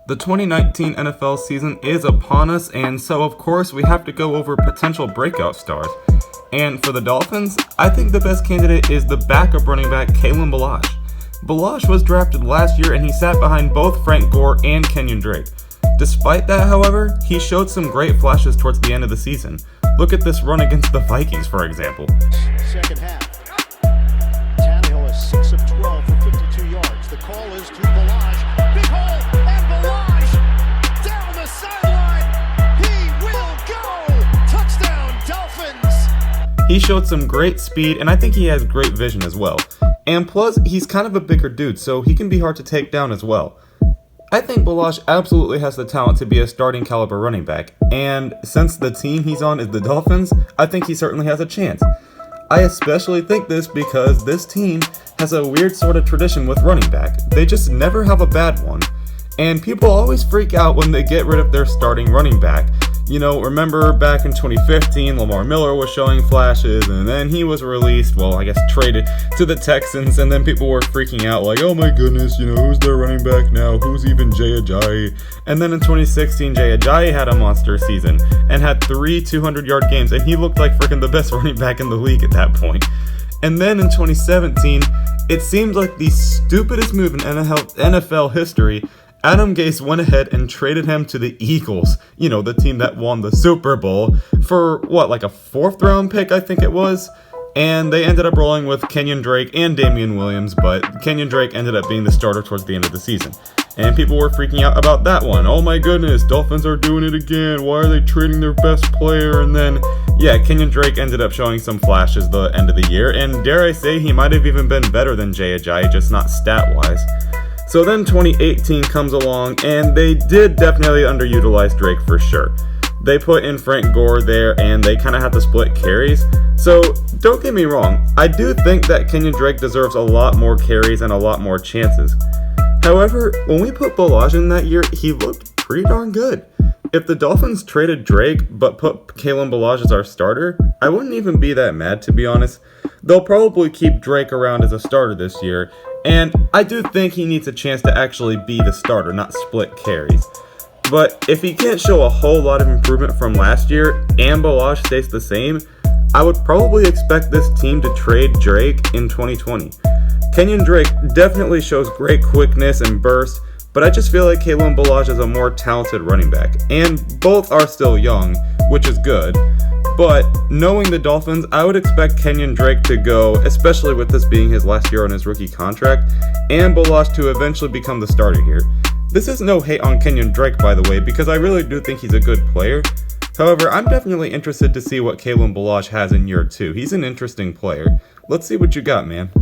The 2019 NFL season is upon us, and so of course we have to go over potential breakout stars. And for the Dolphins, I think the best candidate is the backup running back Kalen Ballage. Ballage was drafted last year and he sat behind both Frank Gore and Kenyon Drake. Despite that, however, he showed some great flashes towards the end of the season. Look at this run against the Vikings, for example. Second half. Tannehill is 6 of 12 for 52 yards. The call is to Ballage. Big hole, and Ballage down the sideline. He will go. Touchdown, Dolphins. He showed some great speed, and I think he has great vision as well. And plus, he's kind of a bigger dude, so he can be hard to take down as well. I think Ballage absolutely has the talent to be a starting caliber running back, and since the team he's on is the Dolphins, I think he certainly has a chance. I especially think this because this team has a weird sort of tradition with running back. They just never have a bad one, and people always freak out when they get rid of their starting running back. You know, remember back in 2015, Lamar Miller was showing flashes, and then he was released, traded to the Texans, and then people were freaking out like, oh my goodness, who's their running back now? Who's even Jay Ajayi? And then in 2016, Jay Ajayi had a monster season and had 3 200-yard games, and he looked like freaking the best running back in the league at that point. And then in 2017, it seems like the stupidest move in NFL history. Adam Gase went ahead and traded him to the Eagles, the team that won the Super Bowl, for a 4th round pick, I think it was. And they ended up rolling with Kenyon Drake and Damian Williams, but Kenyon Drake ended up being the starter towards the end of the season. And people were freaking out about that one. Oh my goodness, Dolphins are doing it again. Why are they trading their best player? And then, Kenyon Drake ended up showing some flashes the end of the year. And dare I say, he might have even been better than Jay Ajayi, just not stat-wise. So then 2018 comes along, and they did definitely underutilize Drake for sure. They put in Frank Gore there, and they kind of had to split carries. So don't get me wrong, I do think that Kenyon Drake deserves a lot more carries and a lot more chances. However, when we put Ballage in that year, he looked pretty darn good. If the Dolphins traded Drake but put Kalen Ballage as our starter, I wouldn't even be that mad, to be honest. They'll probably keep Drake around as a starter this year, and I do think he needs a chance to actually be the starter, not split carries. But if he can't show a whole lot of improvement from last year and Ballage stays the same, I would probably expect this team to trade Drake in 2020. Kenyon Drake definitely shows great quickness and burst, but I just feel like Kalen Ballage is a more talented running back, and both are still young, which is good. But knowing the Dolphins, I would expect Kenyon Drake to go, especially with this being his last year on his rookie contract, and Ballage to eventually become the starter here. This is no hate on Kenyon Drake, by the way, because I really do think he's a good player. However, I'm definitely interested to see what Kalen Ballage has in year 2. He's an interesting player. Let's see what you got, man.